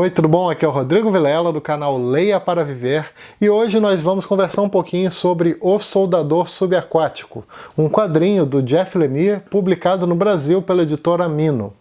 Oi, tudo bom? Aqui é o Rodrigo Vilela do canal Leia para Viver e hoje nós vamos conversar um pouquinho sobre O Soldador Subaquático, um quadrinho do Jeff Lemire publicado no Brasil pela editora Mino.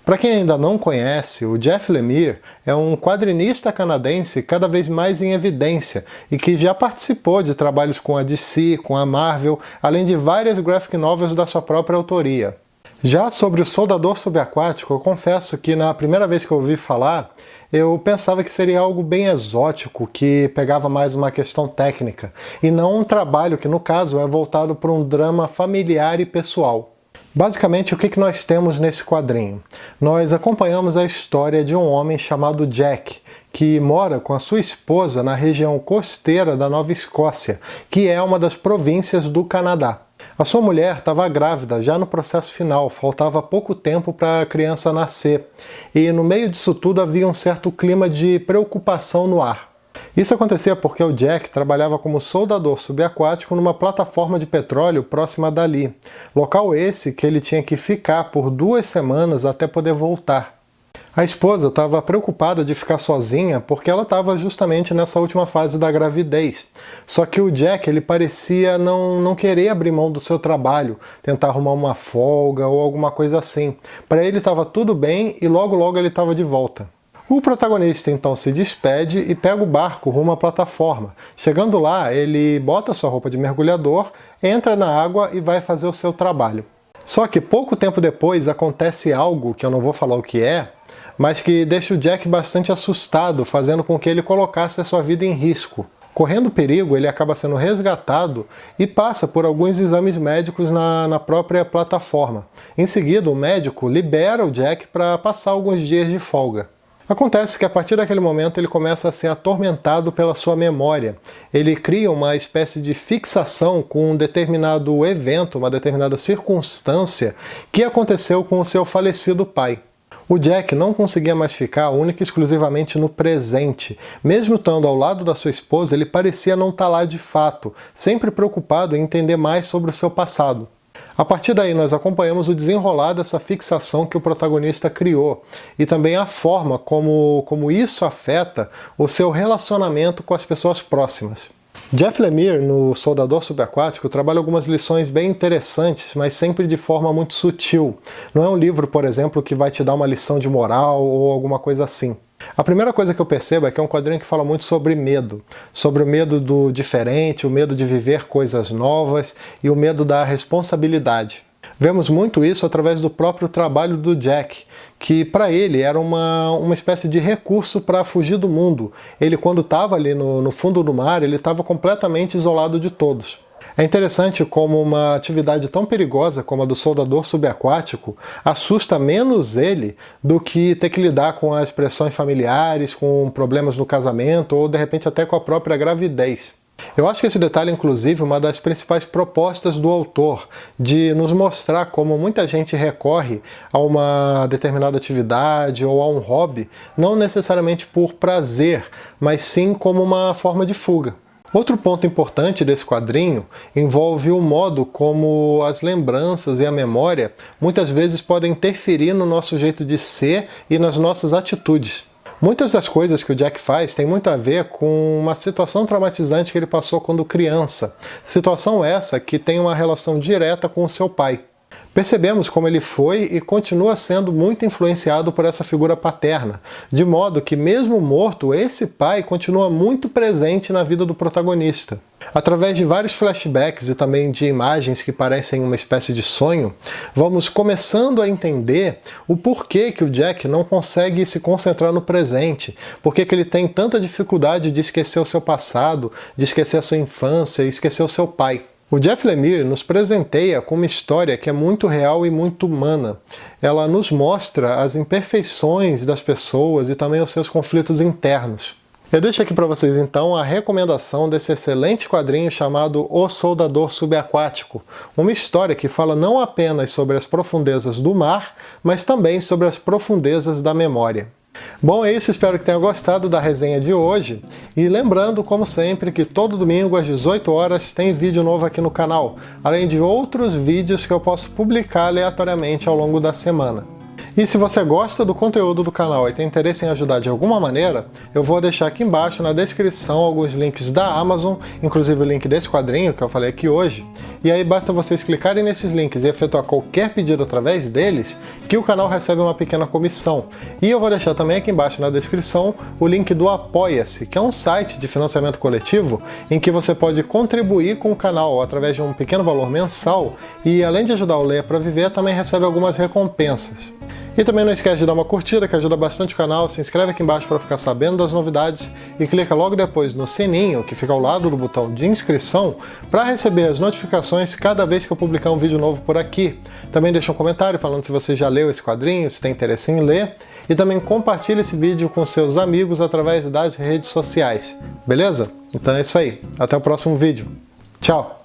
Para quem ainda não conhece, o Jeff Lemire é um quadrinista canadense cada vez mais em evidência e que já participou de trabalhos com a DC, com a Marvel, além de várias graphic novels da sua própria autoria. Já sobre o Soldador Subaquático, eu confesso que na primeira vez que eu ouvi falar, eu pensava que seria algo bem exótico, que pegava mais uma questão técnica, e não um trabalho que, no caso, é voltado para um drama familiar e pessoal. Basicamente, o que nós temos nesse quadrinho? Nós acompanhamos a história de um homem chamado Jack, que mora com a sua esposa na região costeira da Nova Escócia, que é uma das províncias do Canadá. A sua mulher estava grávida, já no processo final, faltava pouco tempo para a criança nascer, e no meio disso tudo havia um certo clima de preocupação no ar. Isso acontecia porque o Jack trabalhava como soldador subaquático numa plataforma de petróleo próxima dali, local esse que ele tinha que ficar por 2 semanas até poder voltar. A esposa estava preocupada de ficar sozinha porque ela estava justamente nessa última fase da gravidez. Só que o Jack ele parecia não querer abrir mão do seu trabalho, tentar arrumar uma folga ou alguma coisa assim. Para ele estava tudo bem e logo ele estava de volta. O protagonista então se despede e pega o barco rumo à plataforma. Chegando lá, ele bota sua roupa de mergulhador, entra na água e vai fazer o seu trabalho. Só que pouco tempo depois acontece algo que eu não vou falar o que é, mas que deixa o Jack bastante assustado, fazendo com que ele colocasse a sua vida em risco. Correndo perigo, ele acaba sendo resgatado e passa por alguns exames médicos na própria plataforma. Em seguida, o médico libera o Jack para passar alguns dias de folga. Acontece que a partir daquele momento ele começa a ser atormentado pela sua memória. Ele cria uma espécie de fixação com um determinado evento, uma determinada circunstância que aconteceu com o seu falecido pai. O Jack não conseguia mais ficar única e exclusivamente no presente. Mesmo estando ao lado da sua esposa, ele parecia não estar lá de fato, sempre preocupado em entender mais sobre o seu passado. A partir daí nós acompanhamos o desenrolar dessa fixação que o protagonista criou e também a forma como isso afeta o seu relacionamento com as pessoas próximas. Jeff Lemire, no Soldador Subaquático, trabalha algumas lições bem interessantes, mas sempre de forma muito sutil. Não é um livro, por exemplo, que vai te dar uma lição de moral ou alguma coisa assim. A primeira coisa que eu percebo é que é um quadrinho que fala muito sobre o medo do diferente, o medo de viver coisas novas e o medo da responsabilidade. Vemos muito isso através do próprio trabalho do Jack, que para ele era uma espécie de recurso para fugir do mundo. Ele, quando estava ali no fundo do mar, ele estava completamente isolado de todos. É interessante como uma atividade tão perigosa como a do soldador subaquático assusta menos ele do que ter que lidar com as pressões familiares, com problemas no casamento ou de repente até com a própria gravidez. Eu acho que esse detalhe, inclusive, é uma das principais propostas do autor, de nos mostrar como muita gente recorre a uma determinada atividade ou a um hobby, não necessariamente por prazer, mas sim como uma forma de fuga. Outro ponto importante desse quadrinho envolve o modo como as lembranças e a memória muitas vezes podem interferir no nosso jeito de ser e nas nossas atitudes. Muitas das coisas que o Jack faz tem muito a ver com uma situação traumatizante que ele passou quando criança. Situação essa que tem uma relação direta com o seu pai. Percebemos como ele foi e continua sendo muito influenciado por essa figura paterna, de modo que mesmo morto, esse pai continua muito presente na vida do protagonista. Através de vários flashbacks e também de imagens que parecem uma espécie de sonho, vamos começando a entender o porquê que o Jack não consegue se concentrar no presente, porquê que ele tem tanta dificuldade de esquecer o seu passado, de esquecer a sua infância e esquecer o seu pai. O Jeff Lemire nos presenteia com uma história que é muito real e muito humana. Ela nos mostra as imperfeições das pessoas e também os seus conflitos internos. Eu deixo aqui para vocês então a recomendação desse excelente quadrinho chamado O Soldador Subaquático, uma história que fala não apenas sobre as profundezas do mar, mas também sobre as profundezas da memória. Bom, é isso, espero que tenha gostado da resenha de hoje. E lembrando, como sempre, que todo domingo às 18 horas tem vídeo novo aqui no canal, além de outros vídeos que eu posso publicar aleatoriamente ao longo da semana. E se você gosta do conteúdo do canal e tem interesse em ajudar de alguma maneira, eu vou deixar aqui embaixo na descrição alguns links da Amazon, inclusive o link desse quadrinho que eu falei aqui hoje. E aí basta vocês clicarem nesses links e efetuar qualquer pedido através deles, que o canal recebe uma pequena comissão. E eu vou deixar também aqui embaixo na descrição o link do Apoia-se, que é um site de financiamento coletivo em que você pode contribuir com o canal através de um pequeno valor mensal e, além de ajudar o Leia para Viver, também recebe algumas recompensas. E também não esquece de dar uma curtida, que ajuda bastante o canal, se inscreve aqui embaixo para ficar sabendo das novidades e clica logo depois no sininho, que fica ao lado do botão de inscrição, para receber as notificações cada vez que eu publicar um vídeo novo por aqui. Também deixa um comentário falando se você já leu esse quadrinho, se tem interesse em ler, e também compartilha esse vídeo com seus amigos através das redes sociais, beleza? Então é isso aí, até o próximo vídeo. Tchau!